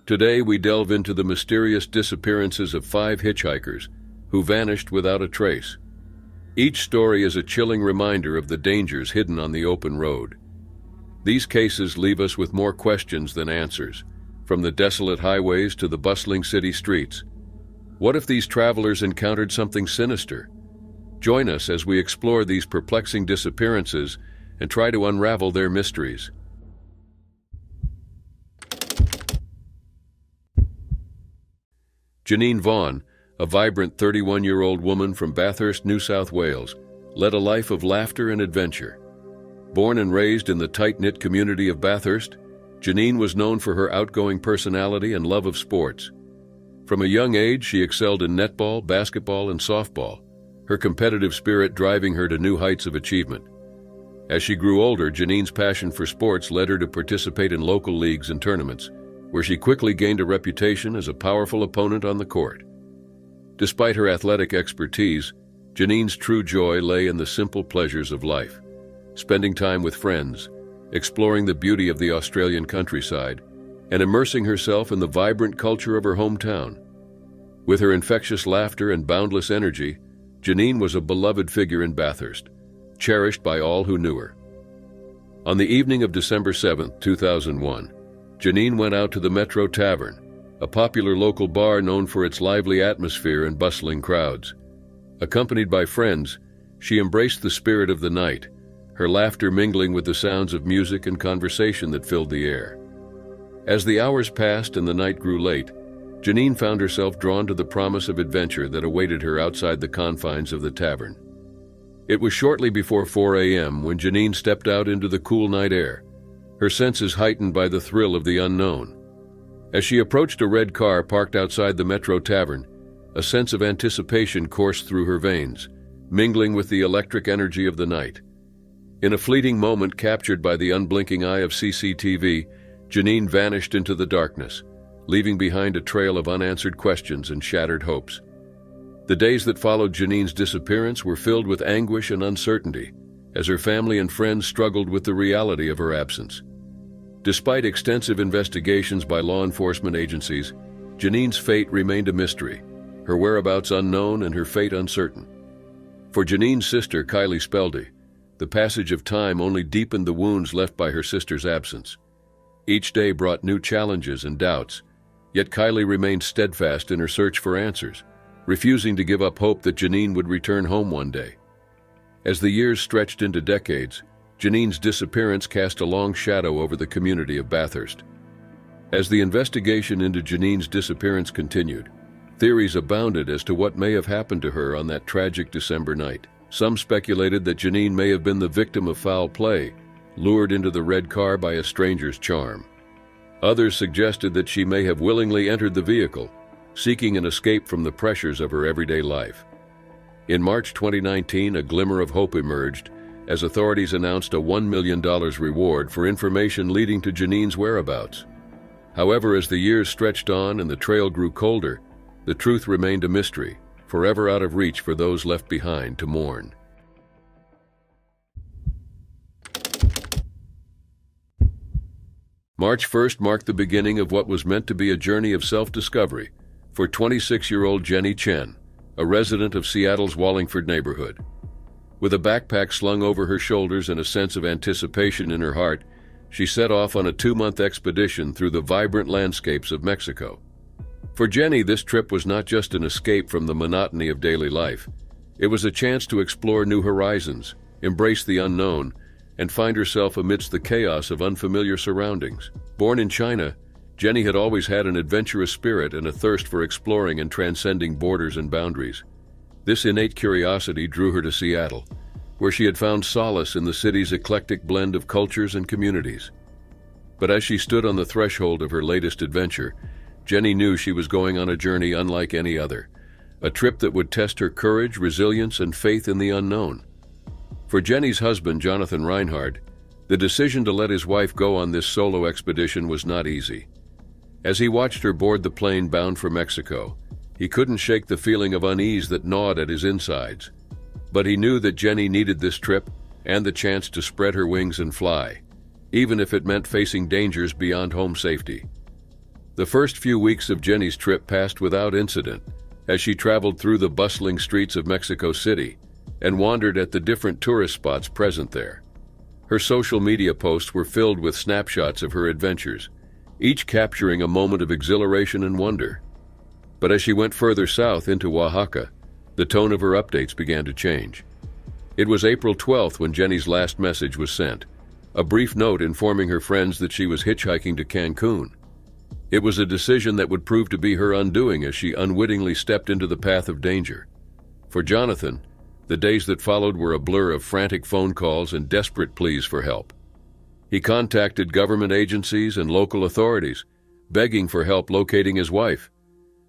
Today we delve into the mysterious disappearances of 5 hitchhikers who vanished without a trace. Each story is a chilling reminder of the dangers hidden on the open road. These cases leave us with more questions than answers, from the desolate highways to the bustling city streets. What if these travelers encountered something sinister? Join us as we explore these perplexing disappearances and try to unravel their mysteries. Janine Vaughn, a vibrant 31-year-old woman from Bathurst, New South Wales, led a life of laughter and adventure. Born and raised in the tight-knit community of Bathurst, Janine was known for her outgoing personality and love of sports. From a young age, she excelled in netball, basketball, and softball, her competitive spirit driving her to new heights of achievement. As she grew older, Janine's passion for sports led her to participate in local leagues and tournaments, where she quickly gained a reputation as a powerful opponent on the court. Despite her athletic expertise, Janine's true joy lay in the simple pleasures of life, spending time with friends, exploring the beauty of the Australian countryside, and immersing herself in the vibrant culture of her hometown. With her infectious laughter and boundless energy, Janine was a beloved figure in Bathurst, cherished by all who knew her. On the evening of December 7, 2001, Janine went out to the Metro Tavern, a popular local bar known for its lively atmosphere and bustling crowds. Accompanied by friends, she embraced the spirit of the night, her laughter mingling with the sounds of music and conversation that filled the air. As the hours passed and the night grew late, Janine found herself drawn to the promise of adventure that awaited her outside the confines of the tavern. It was shortly before 4 a.m. when Janine stepped out into the cool night air, her senses heightened by the thrill of the unknown. As she approached a red car parked outside the Metro Tavern, a sense of anticipation coursed through her veins, mingling with the electric energy of the night. In a fleeting moment captured by the unblinking eye of CCTV, Janine vanished into the darkness, leaving behind a trail of unanswered questions and shattered hopes. The days that followed Janine's disappearance were filled with anguish and uncertainty, as her family and friends struggled with the reality of her absence. Despite extensive investigations by law enforcement agencies, Janine's fate remained a mystery, her whereabouts unknown and her fate uncertain. For Janine's sister, Kylie Speldy, the passage of time only deepened the wounds left by her sister's absence. Each day brought new challenges and doubts, yet Kylie remained steadfast in her search for answers, refusing to give up hope that Janine would return home one day. As the years stretched into decades, Janine's disappearance cast a long shadow over the community of Bathurst. As the investigation into Janine's disappearance continued, theories abounded as to what may have happened to her on that tragic December night. Some speculated that Janine may have been the victim of foul play, lured into the red car by a stranger's charm. Others suggested that she may have willingly entered the vehicle, seeking an escape from the pressures of her everyday life. In March 2019, a glimmer of hope emerged as authorities announced a $1 million reward for information leading to Janine's whereabouts. However, as the years stretched on and the trail grew colder, the truth remained a mystery, forever out of reach for those left behind to mourn. March 1st marked the beginning of what was meant to be a journey of self-discovery for 26-year-old Jenny Chen, a resident of Seattle's Wallingford neighborhood. With a backpack slung over her shoulders and a sense of anticipation in her heart, she set off on a 2-month expedition through the vibrant landscapes of Mexico. For Jenny, this trip was not just an escape from the monotony of daily life. It was a chance to explore new horizons, embrace the unknown, and find herself amidst the chaos of unfamiliar surroundings. Born in China, Jenny had always had an adventurous spirit and a thirst for exploring and transcending borders and boundaries. This innate curiosity drew her to Seattle, where she had found solace in the city's eclectic blend of cultures and communities. But as she stood on the threshold of her latest adventure, Jenny knew she was going on a journey unlike any other, a trip that would test her courage, resilience, and faith in the unknown. For Jenny's husband, Jonathan Reinhardt, the decision to let his wife go on this solo expedition was not easy. As he watched her board the plane bound for Mexico, he couldn't shake the feeling of unease that gnawed at his insides. But he knew that Jenny needed this trip and the chance to spread her wings and fly, even if it meant facing dangers beyond home safety. The first few weeks of Jenny's trip passed without incident as she traveled through the bustling streets of Mexico City and wandered at the different tourist spots present there. Her social media posts were filled with snapshots of her adventures, each capturing a moment of exhilaration and wonder. But as she went further south into Oaxaca, the tone of her updates began to change. It was April 12th when Jenny's last message was sent, a brief note informing her friends that she was hitchhiking to Cancun. It was a decision that would prove to be her undoing as she unwittingly stepped into the path of danger. For Jonathan, the days that followed were a blur of frantic phone calls and desperate pleas for help. He contacted government agencies and local authorities, begging for help locating his wife.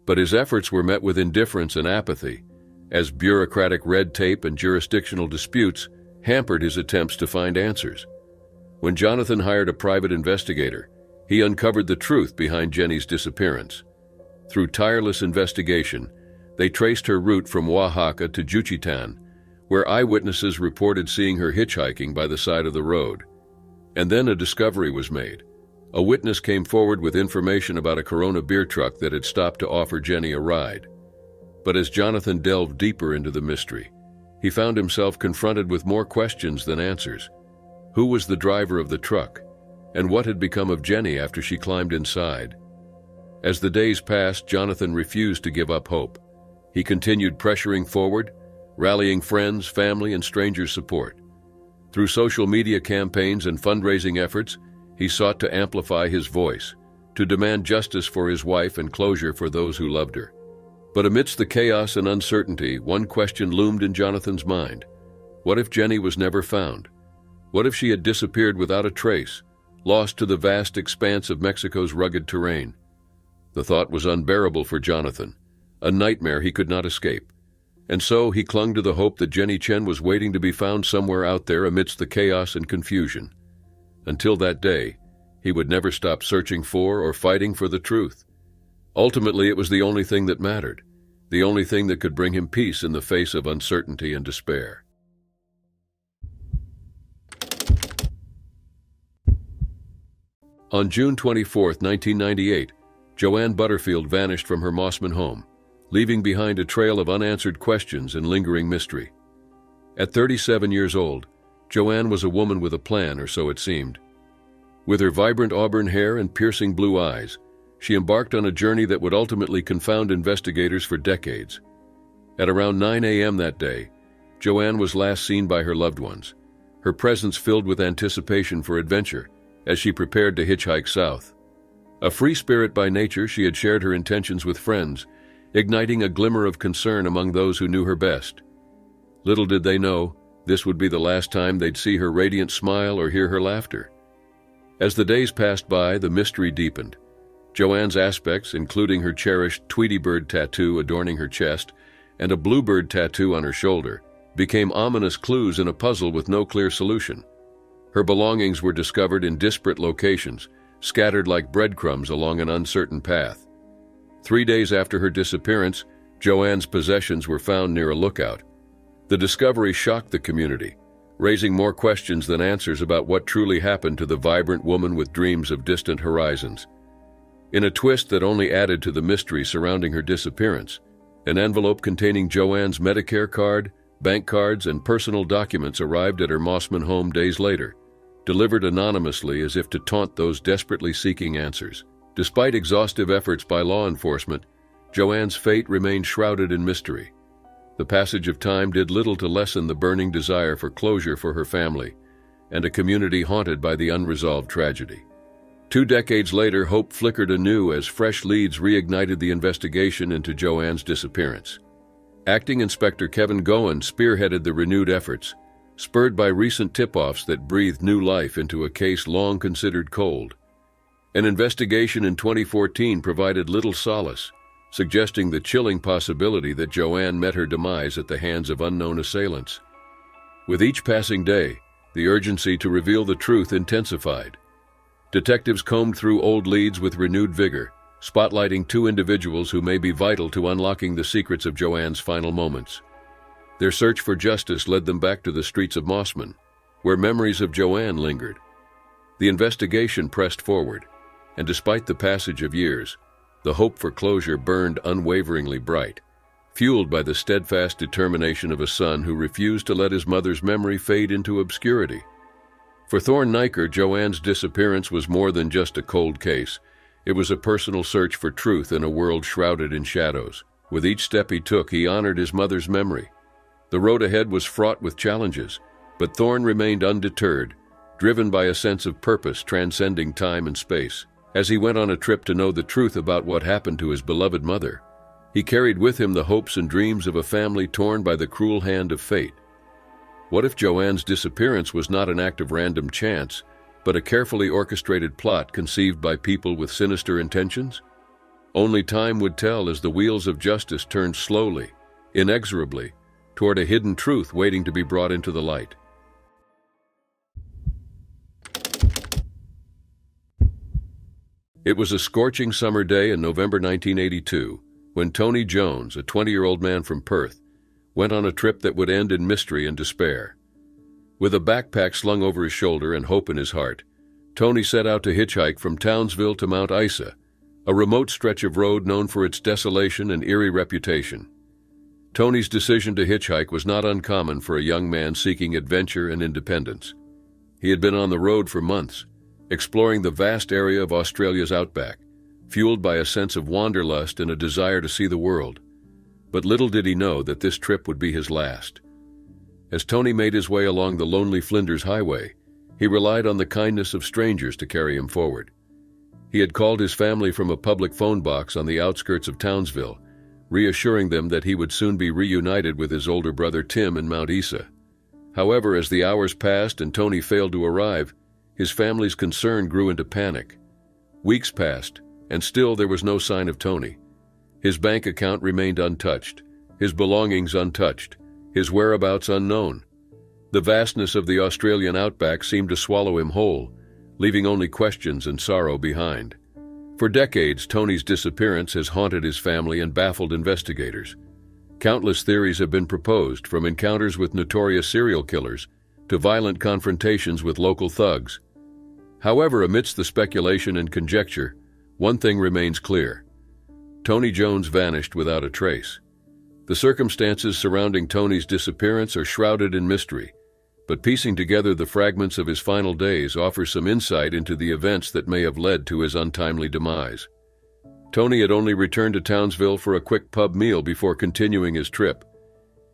But his efforts were met with indifference and apathy, as bureaucratic red tape and jurisdictional disputes hampered his attempts to find answers. When Jonathan hired a private investigator, he uncovered the truth behind Jenny's disappearance. Through tireless investigation, they traced her route from Oaxaca to Juchitán, where eyewitnesses reported seeing her hitchhiking by the side of the road. And then a discovery was made. A witness came forward with information about a Corona beer truck that had stopped to offer Jenny a ride. But as Jonathan delved deeper into the mystery, he found himself confronted with more questions than answers. Who was the driver of the truck? And what had become of Jenny after she climbed inside? As the days passed, Jonathan refused to give up hope. He continued pressuring forward, rallying friends, family, and strangers' support. Through social media campaigns and fundraising efforts, he sought to amplify his voice, to demand justice for his wife and closure for those who loved her. But amidst the chaos and uncertainty, one question loomed in Jonathan's mind. What if Jenny was never found? What if she had disappeared without a trace, lost to the vast expanse of Mexico's rugged terrain? The thought was unbearable for Jonathan, a nightmare he could not escape. And so he clung to the hope that Jenny Chen was waiting to be found somewhere out there amidst the chaos and confusion. Until that day, he would never stop searching for or fighting for the truth. Ultimately, it was the only thing that mattered, the only thing that could bring him peace in the face of uncertainty and despair. On June 24, 1998, Joanne Butterfield vanished from her Mossman home, leaving behind a trail of unanswered questions and lingering mystery. At 37 years old, Joanne was a woman with a plan, or so it seemed. With her vibrant auburn hair and piercing blue eyes, she embarked on a journey that would ultimately confound investigators for decades. At around 9 a.m. that day, Joanne was last seen by her loved ones, her presence filled with anticipation for adventure as she prepared to hitchhike south. A free spirit by nature, she had shared her intentions with friends, igniting a glimmer of concern among those who knew her best. Little did they know, this would be the last time they'd see her radiant smile or hear her laughter. As the days passed by, the mystery deepened. Joanne's aspects, including her cherished Tweety bird tattoo adorning her chest and a bluebird tattoo on her shoulder, became ominous clues in a puzzle with no clear solution. Her belongings were discovered in disparate locations, scattered like breadcrumbs along an uncertain path. 3 days after her disappearance, Joanne's possessions were found near a lookout. The discovery shocked the community, raising more questions than answers about what truly happened to the vibrant woman with dreams of distant horizons. In a twist that only added to the mystery surrounding her disappearance, an envelope containing Joanne's Medicare card, bank cards, and personal documents arrived at her Mossman home days later, delivered anonymously as if to taunt those desperately seeking answers. Despite exhaustive efforts by law enforcement, Joanne's fate remained shrouded in mystery. The passage of time did little to lessen the burning desire for closure for her family and a community haunted by the unresolved tragedy. 2 decades later, hope flickered anew as fresh leads reignited the investigation into Joanne's disappearance. Acting Inspector Kevin Goen spearheaded the renewed efforts, spurred by recent tip-offs that breathed new life into a case long considered cold. An investigation in 2014 provided little solace, suggesting the chilling possibility that Joanne met her demise at the hands of unknown assailants. With each passing day, the urgency to reveal the truth intensified. Detectives combed through old leads with renewed vigor, spotlighting 2 individuals who may be vital to unlocking the secrets of Joanne's final moments. Their search for justice led them back to the streets of Mossman, where memories of Joanne lingered. The investigation pressed forward, and despite the passage of years, the hope for closure burned unwaveringly bright, fueled by the steadfast determination of a son who refused to let his mother's memory fade into obscurity. For Thorne Niker, Joanne's disappearance was more than just a cold case. It was a personal search for truth in a world shrouded in shadows. With each step he took, he honored his mother's memory. The road ahead was fraught with challenges, but Thorne remained undeterred, driven by a sense of purpose transcending time and space. As he went on a trip to know the truth about what happened to his beloved mother, he carried with him the hopes and dreams of a family torn by the cruel hand of fate. What if Joanne's disappearance was not an act of random chance, but a carefully orchestrated plot conceived by people with sinister intentions? Only time would tell as the wheels of justice turned slowly, inexorably, toward a hidden truth waiting to be brought into the light. It was a scorching summer day in November 1982 when Tony Jones, a 20-year-old man from Perth, went on a trip that would end in mystery and despair. With a backpack slung over his shoulder and hope in his heart, Tony set out to hitchhike from Townsville to Mount Isa, a remote stretch of road known for its desolation and eerie reputation. Tony's decision to hitchhike was not uncommon for a young man seeking adventure and independence. He had been on the road for months, exploring the vast area of Australia's outback, fueled by a sense of wanderlust and a desire to see the world. But little did he know that this trip would be his last. As Tony made his way along the lonely Flinders Highway, he relied on the kindness of strangers to carry him forward. He had called his family from a public phone box on the outskirts of Townsville, reassuring them that he would soon be reunited with his older brother Tim in Mount Isa. However, as the hours passed and Tony failed to arrive, his family's concern grew into panic. Weeks passed, and still there was no sign of Tony. His bank account remained untouched, his belongings untouched, his whereabouts unknown. The vastness of the Australian outback seemed to swallow him whole, leaving only questions and sorrow behind. For decades, Tony's disappearance has haunted his family and baffled investigators. Countless theories have been proposed, from encounters with notorious serial killers to violent confrontations with local thugs. However, amidst the speculation and conjecture, one thing remains clear. Tony Jones vanished without a trace. The circumstances surrounding Tony's disappearance are shrouded in mystery, but piecing together the fragments of his final days offers some insight into the events that may have led to his untimely demise. Tony had only returned to Townsville for a quick pub meal before continuing his trip.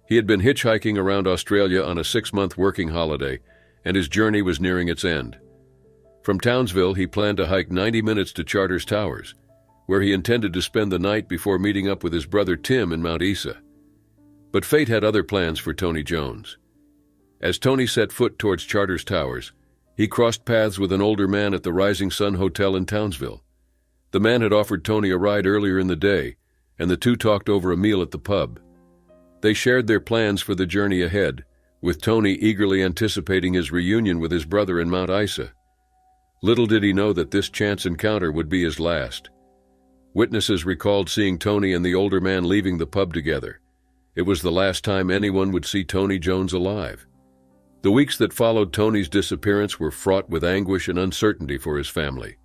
He had been hitchhiking around Australia on a 6-month working holiday, and his journey was nearing its end. From Townsville, he planned to hike 90 minutes to Charters Towers, where he intended to spend the night before meeting up with his brother Tim in Mount Isa. But fate had other plans for Tony Jones. As Tony set foot towards Charters Towers, he crossed paths with an older man at the Rising Sun Hotel in Townsville. The man had offered Tony a ride earlier in the day, and the two talked over a meal at the pub. They shared their plans for the journey ahead, with Tony eagerly anticipating his reunion with his brother in Mount Isa. Little did he know that this chance encounter would be his last. Witnesses recalled seeing Tony and the older man leaving the pub together. It was the last time anyone would see Tony Jones alive. The weeks that followed Tony's disappearance were fraught with anguish and uncertainty for his family.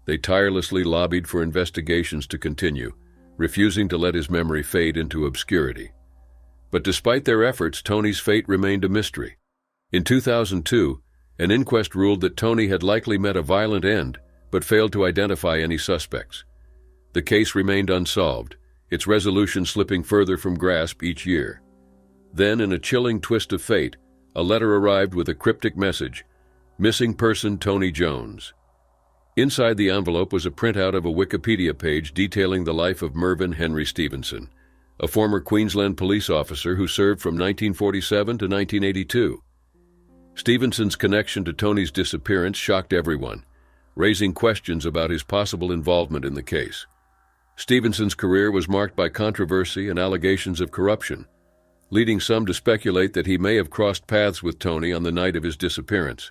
They tirelessly lobbied for investigations to continue, refusing to let his memory fade into obscurity. But despite their efforts, Tony's fate remained a mystery. In 2002, an inquest ruled that Tony had likely met a violent end, but failed to identify any suspects. The case remained unsolved, its resolution slipping further from grasp each year. Then, in a chilling twist of fate, a letter arrived with a cryptic message: "Missing person Tony Jones." Inside the envelope was a printout of a Wikipedia page detailing the life of Mervyn Henry Stevenson, a former Queensland police officer who served from 1947 to 1982. Stevenson's connection to Tony's disappearance shocked everyone, raising questions about his possible involvement in the case. Stevenson's career was marked by controversy and allegations of corruption, leading some to speculate that he may have crossed paths with Tony on the night of his disappearance.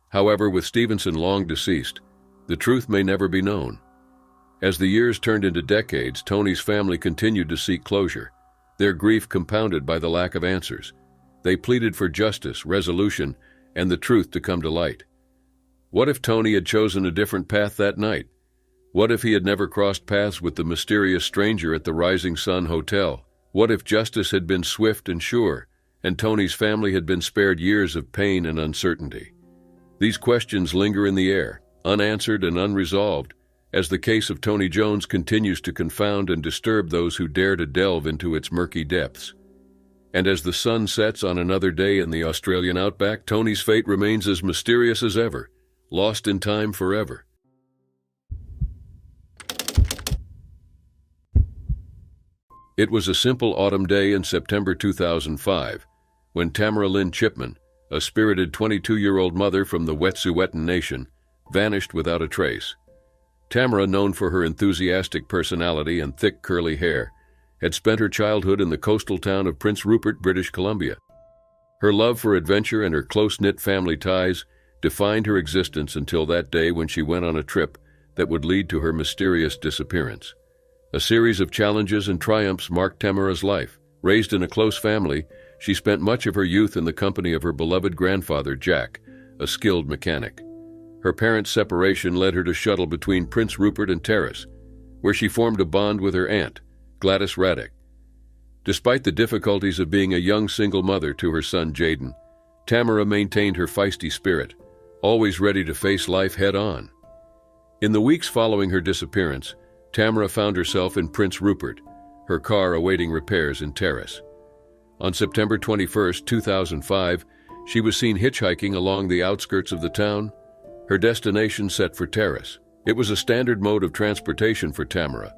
However, with Stevenson long deceased, the truth may never be known. As the years turned into decades, Tony's family continued to seek closure, their grief compounded by the lack of answers. They pleaded for justice, resolution, and the truth to come to light. What if Tony had chosen a different path that night, What if he had never crossed paths with the mysterious stranger at the Rising Sun Hotel? What if justice had been swift and sure, and Tony's family had been spared years of pain and uncertainty? These questions linger in the air, unanswered and unresolved, as the case of Tony Jones continues to confound and disturb those who dare to delve into its murky depths. And as the sun sets on another day in the Australian outback, Tony's fate remains as mysterious as ever, lost in time forever. It was a simple autumn day in September 2005, when Tamara Lynn Chipman, a spirited 22-year-old mother from the Wet'suwet'en Nation, vanished without a trace. Tamara, known for her enthusiastic personality and thick curly hair, had spent her childhood in the coastal town of Prince Rupert, British Columbia. Her love for adventure and her close-knit family ties defined her existence until that day when she went on a trip that would lead to her mysterious disappearance. A series of challenges and triumphs marked Tamara's life. Raised in a close family, she spent much of her youth in the company of her beloved grandfather, Jack, a skilled mechanic. Her parents' separation led her to shuttle between Prince Rupert and Terrace, where she formed a bond with her aunt, Gladys Raddick. Despite the difficulties of being a young single mother to her son Jaden, Tamara maintained her feisty spirit, always ready to face life head-on. In the weeks following her disappearance, Tamara found herself in Prince Rupert, her car awaiting repairs in Terrace. On September 21, 2005, she was seen hitchhiking along the outskirts of the town, her destination set for Terrace. It was a standard mode of transportation for Tamara,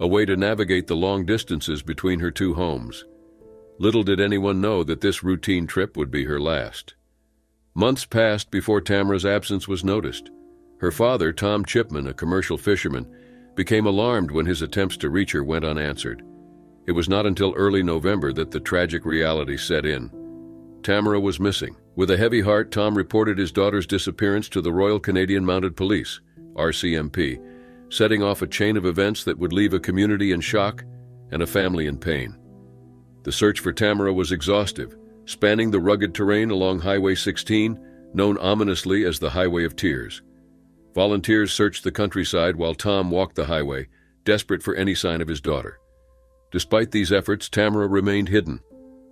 a way to navigate the long distances between her two homes. Little did anyone know that this routine trip would be her last. Months passed before Tamara's absence was noticed. Her father, Tom Chipman, a commercial fisherman, became alarmed when his attempts to reach her went unanswered. It was not until early November that the tragic reality set in. Tamara was missing. With a heavy heart, Tom reported his daughter's disappearance to the Royal Canadian Mounted Police, RCMP, setting off a chain of events that would leave a community in shock and a family in pain. The search for Tamara was exhaustive, spanning the rugged terrain along Highway 16, known ominously as the Highway of Tears. Volunteers searched the countryside while Tom walked the highway, desperate for any sign of his daughter. Despite these efforts, Tamara remained hidden.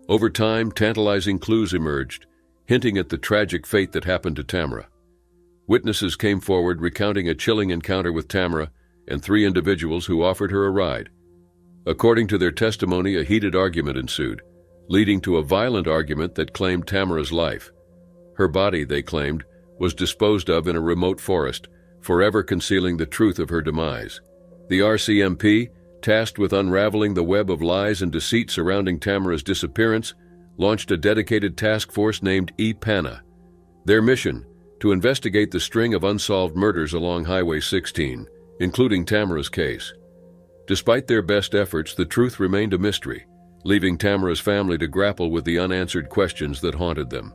Over time, tantalizing clues emerged, hinting at the tragic fate that happened to Tamara. Witnesses came forward recounting a chilling encounter with Tamara and 3 individuals who offered her a ride. According to their testimony, a heated argument ensued, leading to a violent argument that claimed Tamara's life. Her body, they claimed, was disposed of in a remote forest, forever concealing the truth of her demise. The RCMP, tasked with unraveling the web of lies and deceit surrounding Tamara's disappearance, launched a dedicated task force named EPANA. Their mission, to investigate the string of unsolved murders along Highway 16, including Tamara's case. Despite their best efforts, the truth remained a mystery, leaving Tamara's family to grapple with the unanswered questions that haunted them.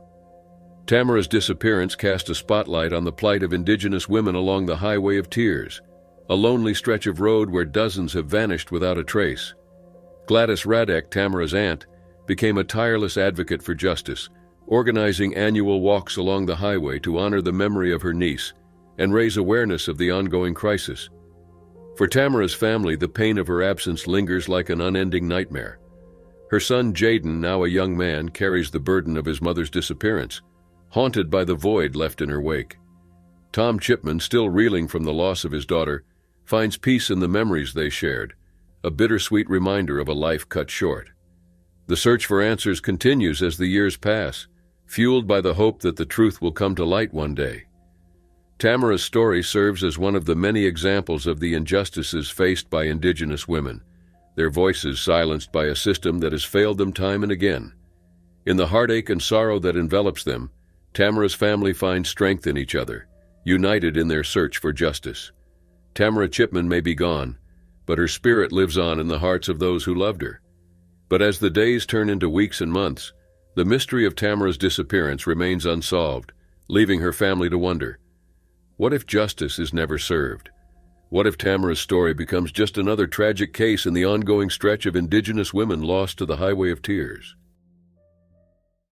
Tamara's disappearance cast a spotlight on the plight of Indigenous women along the Highway of Tears, a lonely stretch of road where dozens have vanished without a trace. Gladys Raddick, Tamara's aunt, became a tireless advocate for justice, organizing annual walks along the highway to honor the memory of her niece and raise awareness of the ongoing crisis. For Tamara's family, the pain of her absence lingers like an unending nightmare. Her son Jaden, now a young man, carries the burden of his mother's disappearance, haunted by the void left in her wake. Tom Chipman, still reeling from the loss of his daughter, finds peace in the memories they shared, a bittersweet reminder of a life cut short. The search for answers continues as the years pass, fueled by the hope that the truth will come to light one day. Tamara's story serves as one of the many examples of the injustices faced by Indigenous women, their voices silenced by a system that has failed them time and again. In the heartache and sorrow that envelops them, Tamara's family finds strength in each other, united in their search for justice. Tamara Chipman may be gone, but her spirit lives on in the hearts of those who loved her. But as the days turn into weeks and months, the mystery of Tamara's disappearance remains unsolved, leaving her family to wonder, what if justice is never served? What if Tamara's story becomes just another tragic case in the ongoing stretch of Indigenous women lost to the Highway of Tears?